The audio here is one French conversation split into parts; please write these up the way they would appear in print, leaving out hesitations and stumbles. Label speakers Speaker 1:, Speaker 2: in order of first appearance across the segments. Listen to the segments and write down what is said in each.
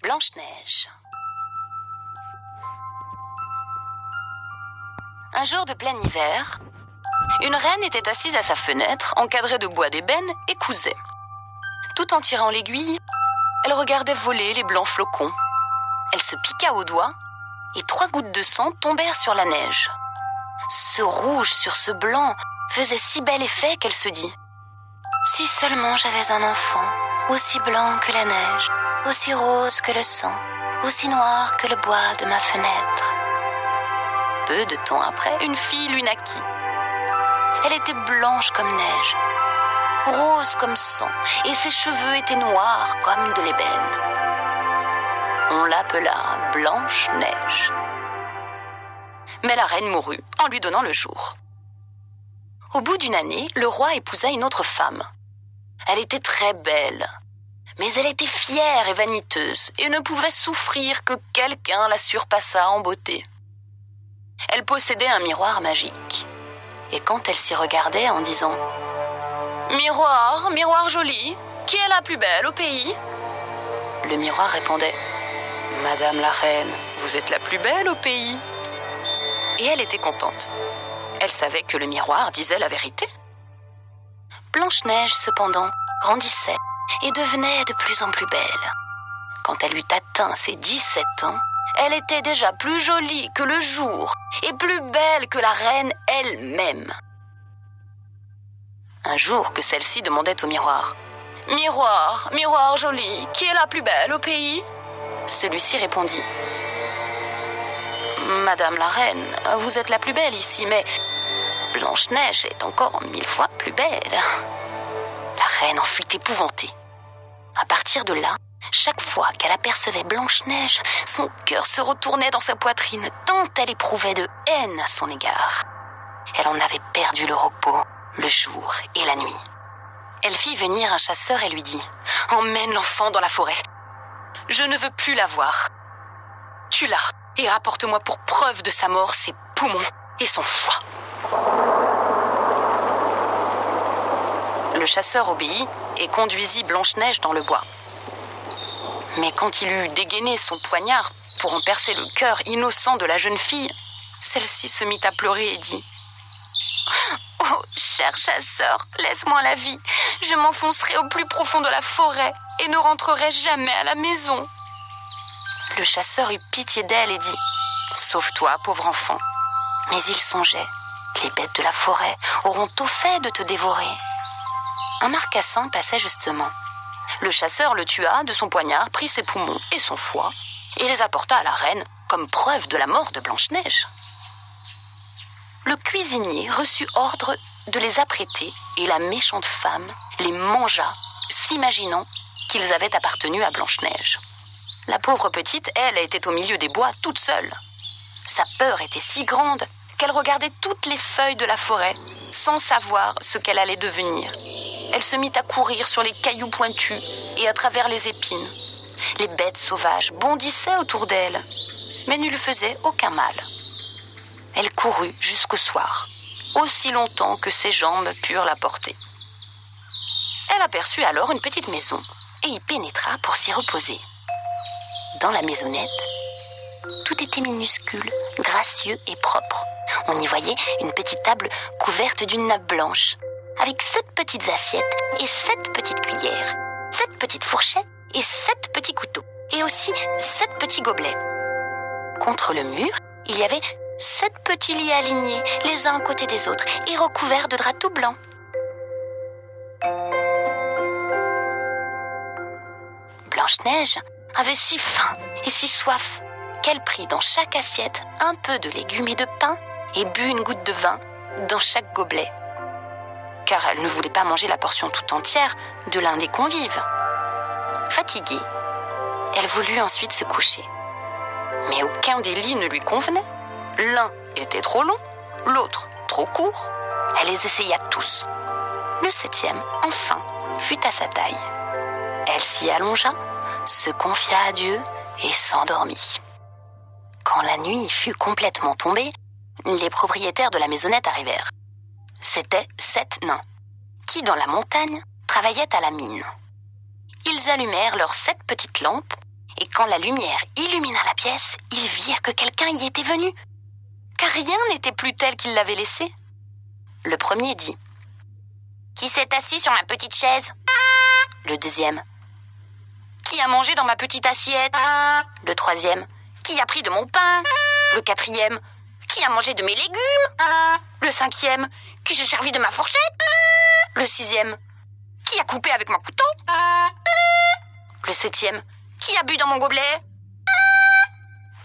Speaker 1: Blanche-Neige. Un jour de plein hiver, une reine était assise à sa fenêtre, encadrée de bois d'ébène, et cousait. Tout en tirant l'aiguille, elle regardait voler les blancs flocons. Elle se piqua au doigt, et 3 gouttes de sang tombèrent sur la neige. Ce rouge sur ce blanc faisait si bel effet qu'elle se dit « Si seulement j'avais un enfant, aussi blanc que la neige, aussi rose que le sang, aussi noir que le bois de ma fenêtre. » Peu de temps après, une fille lui naquit. Elle était blanche comme neige, rose comme sang, et ses cheveux étaient noirs comme de l'ébène. On l'appela Blanche-Neige. Mais la reine mourut en lui donnant le jour. Au bout d'une année, le roi épousa une autre femme. Elle était très belle, mais elle était fière et vaniteuse et ne pouvait souffrir que quelqu'un la surpassât en beauté. Elle possédait un miroir magique, et quand elle s'y regardait en disant « Miroir, miroir joli, qui est la plus belle au pays ?» Le miroir répondait « Madame la reine, vous êtes la plus belle au pays. » Et elle était contente. Elle savait que le miroir disait la vérité. Blanche-Neige, cependant, grandissait et devenait de plus en plus belle. Quand elle eut atteint ses 17 ans, elle était déjà plus jolie que le jour et plus belle que la reine elle-même. Un jour que celle-ci demandait au miroir « Miroir, miroir joli, qui est la plus belle au pays ?» Celui-ci répondit « Madame la reine, vous êtes la plus belle ici, mais Blanche-Neige est encore 1000 fois plus belle. » La reine en fut épouvantée. À partir de là, chaque fois qu'elle apercevait Blanche-Neige, son cœur se retournait dans sa poitrine, tant elle éprouvait de haine à son égard. Elle en avait perdu le repos, le jour et la nuit. Elle fit venir un chasseur et lui dit « Emmène l'enfant dans la forêt. Je ne veux plus la voir. Tue-la et rapporte-moi pour preuve de sa mort ses poumons et son foie. » Le chasseur obéit et conduisit Blanche-Neige dans le bois. Mais quand il eut dégainé son poignard pour en percer le cœur innocent de la jeune fille, celle-ci se mit à pleurer et dit « Oh, cher chasseur, laisse-moi la vie. Je m'enfoncerai au plus profond de la forêt et ne rentrerai jamais à la maison. » Le chasseur eut pitié d'elle et dit « Sauve-toi, pauvre enfant. » Mais il songeait « Les bêtes de la forêt auront tôt fait de te dévorer. » Un marcassin passait justement. Le chasseur le tua de son poignard, prit ses poumons et son foie et les apporta à la reine comme preuve de la mort de Blanche-Neige. Le cuisinier reçut ordre de les apprêter et la méchante femme les mangea, s'imaginant qu'ils avaient appartenu à Blanche-Neige. La pauvre petite, elle, était au milieu des bois toute seule. Sa peur était si grande qu'elle regardait toutes les feuilles de la forêt sans savoir ce qu'elle allait devenir. Elle se mit à courir sur les cailloux pointus et à travers les épines. Les bêtes sauvages bondissaient autour d'elle, mais ne lui faisaient aucun mal. Elle courut jusqu'au soir, aussi longtemps que ses jambes purent la porter. Elle aperçut alors une petite maison et y pénétra pour s'y reposer. Dans la maisonnette, tout était minuscule, gracieux et propre. On y voyait une petite table couverte d'une nappe blanche, avec 7 petites assiettes et 7 petites cuillères, 7 petites fourchettes et 7 petits couteaux, et aussi 7 petits gobelets. Contre le mur, il y avait 7 petits lits alignés, les uns à côté des autres, et recouverts de draps tout blancs. Blanche-Neige avait si faim et si soif qu'elle prit dans chaque assiette un peu de légumes et de pain et but une goutte de vin dans chaque gobelet, car elle ne voulait pas manger la portion tout entière de l'un des convives. Fatiguée, elle voulut ensuite se coucher. Mais aucun des lits ne lui convenait. L'un était trop long, l'autre trop court. Elle les essaya tous. Le 7e, enfin, fut à sa taille. Elle s'y allongea, se confia à Dieu et s'endormit. Quand la nuit fut complètement tombée, les propriétaires de la maisonnette arrivèrent. C'étaient 7 nains, qui, dans la montagne, travaillaient à la mine. Ils allumèrent leurs 7 petites lampes Et quand la lumière illumina la pièce, ils virent que quelqu'un y était venu, car rien n'était plus tel qu'il l'avait laissé. Le premier dit « Qui s'est assis sur ma petite chaise ?» Le deuxième « Qui a mangé dans ma petite assiette ?» Le troisième « Qui a pris de mon pain ?» Le quatrième « Qui a mangé de mes légumes ?» Le cinquième « Qui s'est servi de ma fourchette ?» Le sixième « Qui a coupé avec mon couteau ?» Le septième « Qui a bu dans mon gobelet ?»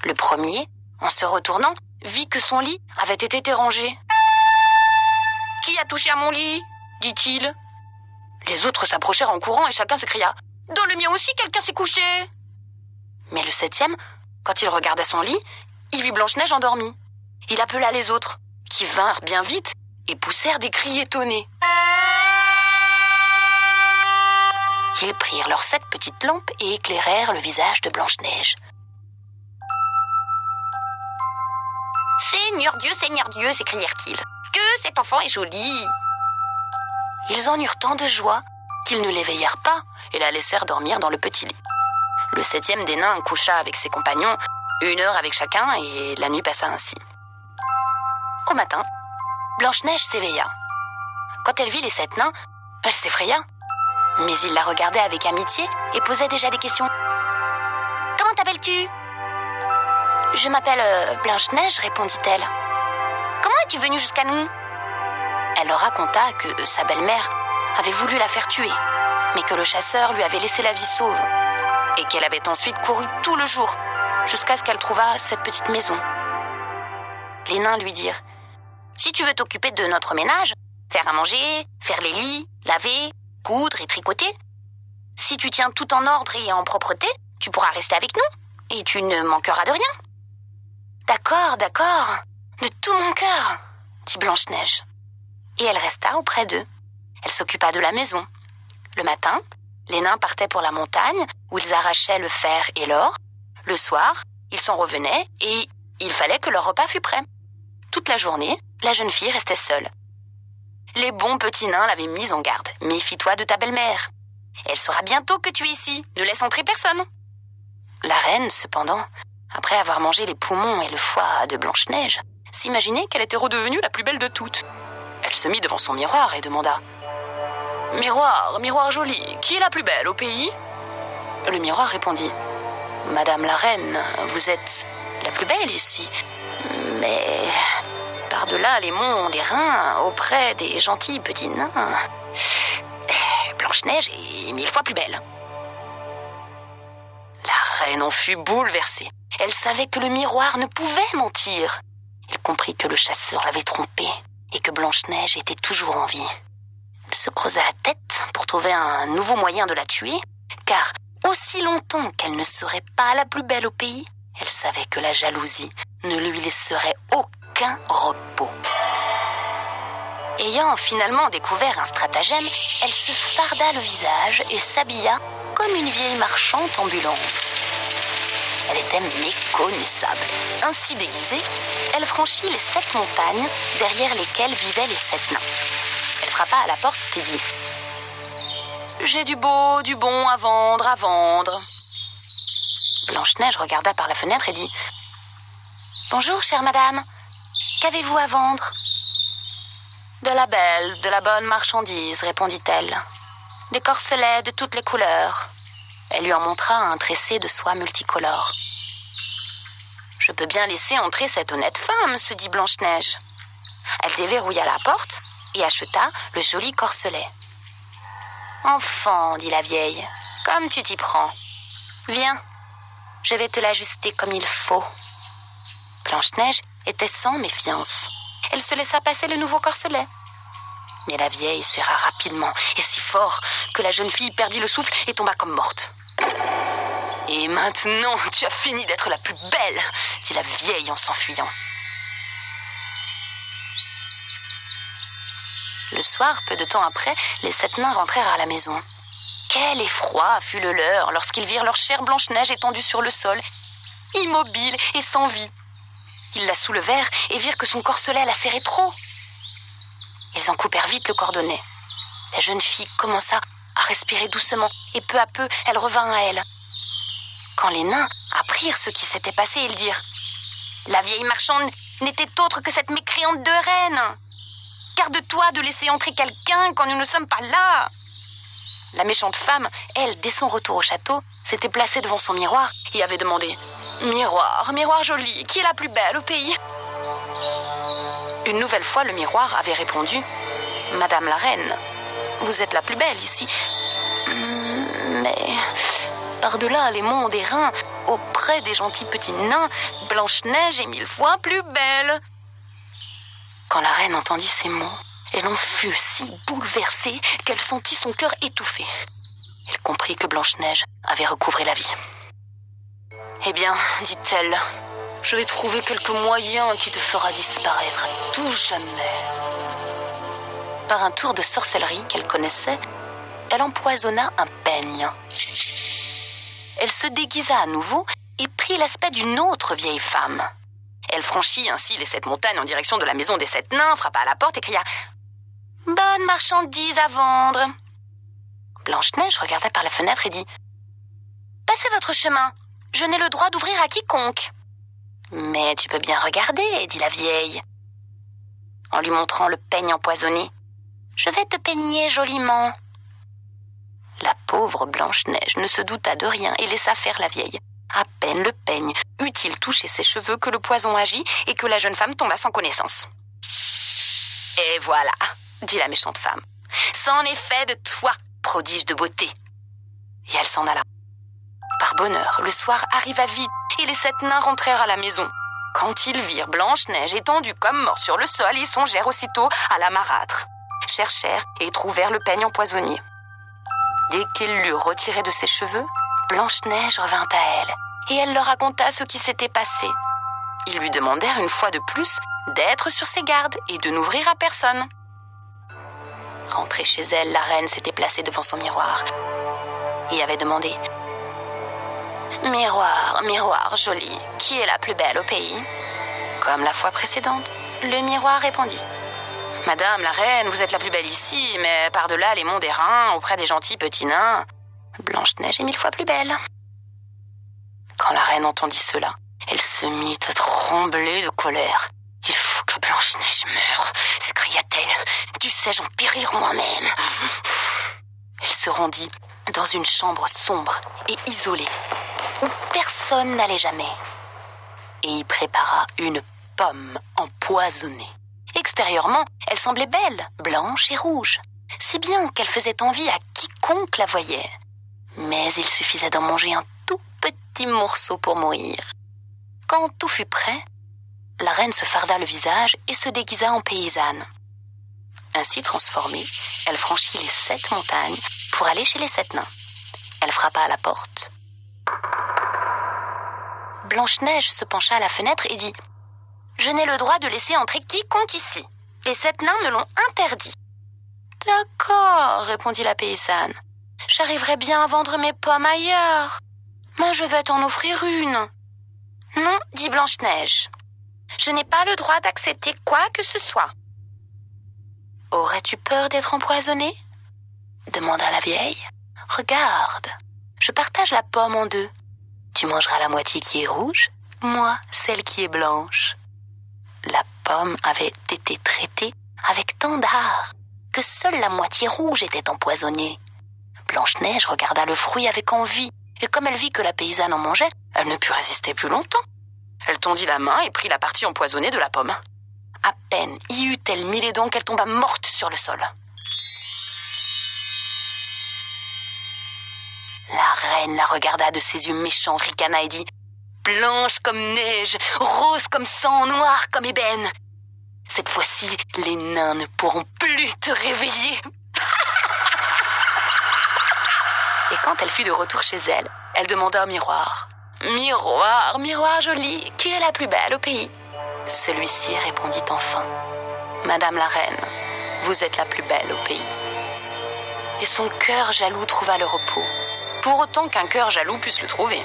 Speaker 1: Le premier, en se retournant, vit que son lit avait été rangé. « Qui a touché à mon lit ?» dit-il. Les autres s'approchèrent en courant et chacun s'écria « Dans le mien aussi, quelqu'un s'est couché !» Mais le septième, quand il regardait son lit, il vit Blanche-Neige endormie. Il appela les autres, qui vinrent bien vite et poussèrent des cris étonnés. Ils prirent leurs 7 petites lampes et éclairèrent le visage de Blanche-Neige. « Seigneur Dieu !» s'écrièrent-ils. « Que cet enfant est joli !» Ils en eurent tant de joie qu'ils ne l'éveillèrent pas et la laissèrent dormir dans le petit lit. Le 7e des nains coucha avec ses compagnons 1 heure avec chacun et la nuit passa ainsi. Au matin, Blanche-Neige s'éveilla. Quand elle vit les 7 nains, elle s'effraya. Mais ils la regardaient avec amitié et posaient déjà des questions. « Comment t'appelles-tu »« Je m'appelle Blanche-Neige, répondit-elle. »« Comment es-tu venue jusqu'à nous ?» Elle leur raconta que sa belle-mère avait voulu la faire tuer, mais que le chasseur lui avait laissé la vie sauve, et qu'elle avait ensuite couru tout le jour, jusqu'à ce qu'elle trouvât cette petite maison. Les nains lui dirent « Si tu veux t'occuper de notre ménage, faire à manger, faire les lits, laver, coudre et tricoter, si tu tiens tout en ordre et en propreté, tu pourras rester avec nous, et tu ne manqueras de rien. »« D'accord, de tout mon cœur, » dit Blanche-Neige. Et elle resta auprès d'eux. Elle s'occupa de la maison. Le matin, les nains partaient pour la montagne, où ils arrachaient le fer et l'or. Le soir, ils s'en revenaient, et il fallait que leur repas fût prêt. Toute la journée, la jeune fille restait seule. Les bons petits nains l'avaient mise en garde. « Méfie-toi de ta belle-mère. Elle saura bientôt que tu es ici. Ne laisse entrer personne. » La reine, cependant, après avoir mangé les poumons et le foie de Blanche-Neige, s'imaginait qu'elle était redevenue la plus belle de toutes. Elle se mit devant son miroir et demanda « Miroir, miroir joli, qui est la plus belle au pays ?» Le miroir répondit « Madame la reine, vous êtes la plus belle ici, mais par-delà les monts des reins, auprès des gentils petits nains, Blanche-Neige est 1000 fois plus belle. » La reine en fut bouleversée. Elle savait que le miroir ne pouvait mentir. Elle comprit que le chasseur l'avait trompée et que Blanche-Neige était toujours en vie. Elle se creusa la tête pour trouver un nouveau moyen de la tuer, car aussi longtemps qu'elle ne serait pas la plus belle au pays, elle savait que la jalousie ne lui laisserait aucun repos. Ayant finalement découvert un stratagème, elle se farda le visage et s'habilla comme une vieille marchande ambulante. Elle était méconnaissable. Ainsi déguisée, elle franchit les 7 montagnes derrière lesquelles vivaient les 7 nains. Elle frappa à la porte et dit « J'ai du beau, du bon à vendre. » Blanche-Neige regarda par la fenêtre et dit « Bonjour, chère madame, qu'avez-vous à vendre ?»« De la belle, de la bonne marchandise, répondit-elle. Des corselets de toutes les couleurs. » Elle lui en montra un tressé de soie multicolore. « Je peux bien laisser entrer cette honnête femme, se dit Blanche-Neige. » Elle déverrouilla la porte et acheta le joli corselet. « Enfant, dit la vieille, comme tu t'y prends. Viens, je vais te l'ajuster comme il faut. » Blanche-Neige était sans méfiance. Elle se laissa passer le nouveau corselet. Mais la vieille serra rapidement et si fort que la jeune fille perdit le souffle et tomba comme morte. « Et maintenant, tu as fini d'être la plus belle, » dit la vieille en s'enfuyant. Le soir, peu de temps après, les 7 nains rentrèrent à la maison. Quel effroi fut le leur lorsqu'ils virent leur chère Blanche-Neige étendue sur le sol, immobile et sans vie. Ils la soulevèrent et virent que son corselet la serrait trop. Ils en coupèrent vite le cordonnet. La jeune fille commença à respirer doucement et peu à peu, elle revint à elle. « Quand les nains apprirent ce qui s'était passé, ils dirent « La vieille marchande n'était autre que cette mécréante de reine. Garde-toi de laisser entrer quelqu'un quand nous ne sommes pas là. » La méchante femme, elle, dès son retour au château, s'était placée devant son miroir et avait demandé « Miroir, miroir joli, qui est la plus belle au pays ?» Une nouvelle fois, le miroir avait répondu « Madame la reine, vous êtes la plus belle ici. Mais par-delà les monts des reins, auprès des gentils petits nains, Blanche-Neige est 1000 fois plus belle. » Quand la reine entendit ces mots, elle en fut si bouleversée qu'elle sentit son cœur étouffé. Elle comprit que Blanche-Neige avait recouvré la vie. « Eh bien, dit-elle, je vais trouver quelque moyen qui te fera disparaître à tout jamais. » Par un tour de sorcellerie qu'elle connaissait, elle empoisonna un peigne. Elle se déguisa à nouveau et prit l'aspect d'une autre vieille femme. Elle franchit ainsi les 7 montagnes en direction de la maison des 7 nains, frappa à la porte et cria « Bonne marchandise à vendre !» Blanche-Neige regarda par la fenêtre et dit « Passez votre chemin, je n'ai le droit d'ouvrir à quiconque. »« Mais tu peux bien regarder, » dit la vieille, en lui montrant le peigne empoisonné. « Je vais te peigner joliment. » La pauvre Blanche-Neige ne se douta de rien et laissa faire la vieille. À peine le peigne eut-il touché ses cheveux que le poison agit et que la jeune femme tomba sans connaissance. « Et voilà, » dit la méchante femme, « c'en est fait de toi, prodige de beauté. » Et elle s'en alla. Par bonheur, le soir arriva vite et les 7 nains rentrèrent à la maison. Quand ils virent Blanche-Neige étendue comme morte sur le sol, ils songèrent aussitôt à la marâtre. Cherchèrent et trouvèrent le peigne empoisonné. Dès qu'ils l'eurent retiré de ses cheveux, Blanche-Neige revint à elle, et elle leur raconta ce qui s'était passé. Ils lui demandèrent une fois de plus d'être sur ses gardes et de n'ouvrir à personne. Rentrée chez elle, la reine s'était placée devant son miroir et avait demandé « Miroir, miroir joli, qui est la plus belle au pays ?» Comme la fois précédente, le miroir répondit « Madame la reine, vous êtes la plus belle ici, mais par-delà les monts des reins, auprès des gentils petits nains, Blanche-Neige est 1000 fois plus belle. » Quand la reine entendit cela, elle se mit à trembler de colère. « Il faut que Blanche-Neige meure !» s'écria-t-elle. « Dussé-je en périr moi-même ?» Elle se rendit dans une chambre sombre et isolée, où personne n'allait jamais, et y prépara une pomme empoisonnée. Extérieurement, elle semblait belle, blanche et rouge, si bien qu'elle faisait envie à quiconque la voyait. Mais il suffisait d'en manger un tout petit morceau pour mourir. Quand tout fut prêt, la reine se farda le visage et se déguisa en paysanne. Ainsi transformée, elle franchit les 7 montagnes pour aller chez les 7 nains. Elle frappa à la porte. Blanche-Neige se pencha à la fenêtre et dit « Je n'ai le droit de laisser entrer quiconque ici. Les 7 nains me l'ont interdit. »« D'accord, » répondit la paysanne. « J'arriverai bien à vendre mes pommes ailleurs. Mais je vais t'en offrir une. »« Non, » dit Blanche-Neige. « Je n'ai pas le droit d'accepter quoi que ce soit. »« Aurais-tu peur d'être empoisonnée ?» demanda la vieille. « Regarde, je partage la pomme en 2. Tu mangeras la moitié qui est rouge, moi celle qui est blanche. » La pomme avait été traitée avec tant d'art que seule la moitié rouge était empoisonnée. Blanche-Neige regarda le fruit avec envie, et comme elle vit que la paysanne en mangeait, elle ne put résister plus longtemps. Elle tendit la main et prit la partie empoisonnée de la pomme. À peine y eut-elle mis les dents qu'elle tomba morte sur le sol. La reine la regarda de ses yeux méchants, ricana et dit « Blanche comme neige, rose comme sang, noire comme ébène. Cette fois-ci, les nains ne pourront plus te réveiller. » Et quand elle fut de retour chez elle, elle demanda au miroir « Miroir, miroir joli, qui est la plus belle au pays ?» Celui-ci répondit enfin « Madame la reine, vous êtes la plus belle au pays. » Et son cœur jaloux trouva le repos, pour autant qu'un cœur jaloux puisse le trouver.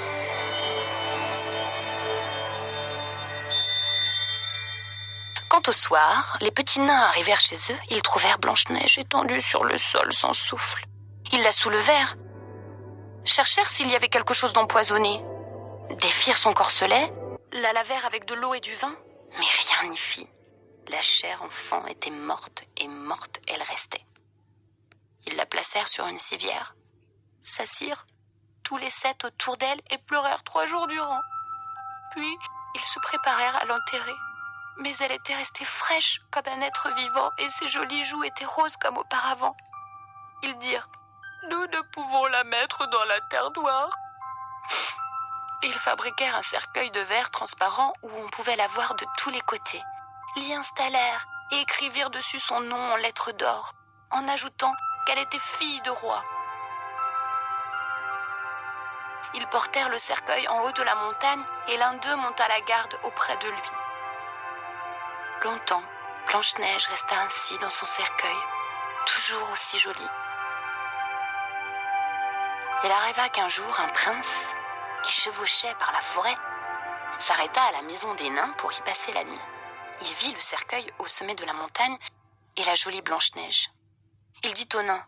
Speaker 1: Quant au soir, les petits nains arrivèrent chez eux, ils trouvèrent Blanche-Neige étendue sur le sol sans souffle. Ils la soulevèrent, cherchèrent s'il y avait quelque chose d'empoisonné, défire son corselet, la lavèrent avec de l'eau et du vin, mais rien n'y fit. La chère enfant était morte, et morte elle restait. Ils la placèrent sur une civière, s'assirent tous les 7 autour d'elle et pleurèrent 3 jours durant. Puis, ils se préparèrent à l'enterrer. Mais elle était restée fraîche comme un être vivant et ses jolies joues étaient roses comme auparavant. Ils dirent « Nous ne pouvons la mettre dans la terre noire. » Ils fabriquèrent un cercueil de verre transparent où on pouvait la voir de tous les côtés. L'y installèrent et écrivirent dessus son nom en lettres d'or, en ajoutant qu'elle était fille de roi. Ils portèrent le cercueil en haut de la montagne et l'un d'eux monta la garde auprès de lui. Longtemps, Blanche-Neige resta ainsi dans son cercueil, toujours aussi jolie. Il arriva qu'un jour, un prince, qui chevauchait par la forêt, s'arrêta à la maison des nains pour y passer la nuit. Il vit le cercueil au sommet de la montagne et la jolie Blanche-Neige. Il dit aux nains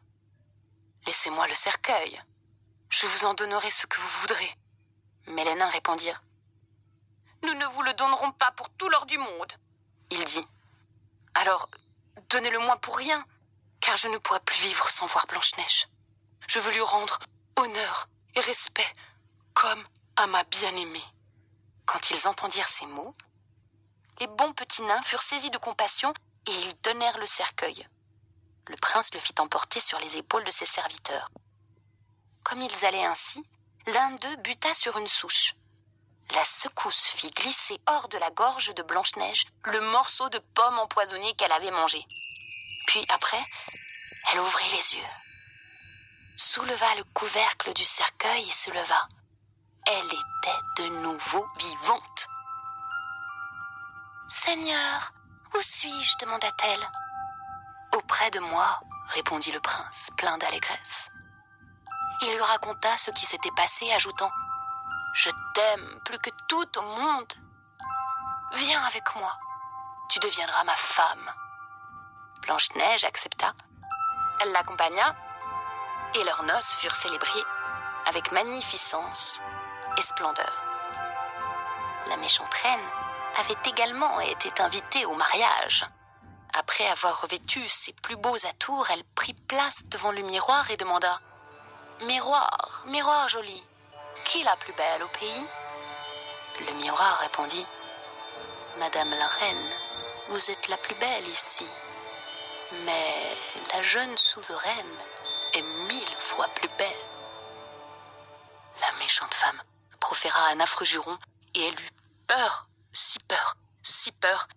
Speaker 1: « Laissez-moi le cercueil, je vous en donnerai ce que vous voudrez. » Mais les nains répondirent « Nous ne vous le donnerons pas pour tout l'or du monde. » Il dit « Alors, donnez-le-moi pour rien, car je ne pourrai plus vivre sans voir Blanche-Neige. Je veux lui rendre honneur et respect, comme à ma bien-aimée. » Quand ils entendirent ces mots, les bons petits nains furent saisis de compassion et ils donnèrent le cercueil. Le prince le fit emporter sur les épaules de ses serviteurs. Comme ils allaient ainsi, l'un d'eux buta sur une souche. La secousse fit glisser hors de la gorge de Blanche-Neige le morceau de pomme empoisonnée qu'elle avait mangé. Puis après, elle ouvrit les yeux, souleva le couvercle du cercueil et se leva. Elle était de nouveau vivante. « Seigneur, où suis-je » demanda-t-elle. « Auprès de moi » répondit le prince, plein d'allégresse. Il lui raconta ce qui s'était passé, ajoutant « Je t'aime plus que tout au monde. Viens avec moi, tu deviendras ma femme. » Blanche-Neige accepta. Elle l'accompagna et leurs noces furent célébrées avec magnificence et splendeur. La méchante reine avait également été invitée au mariage. Après avoir revêtu ses plus beaux atours, elle prit place devant le miroir et demanda « Miroir, miroir joli, qui est la plus belle au pays ?» Le miroir répondit « Madame la reine, vous êtes la plus belle ici, mais la jeune souveraine est 1000 fois plus belle. » La méchante femme proféra un affreux juron et elle eut peur, si peur,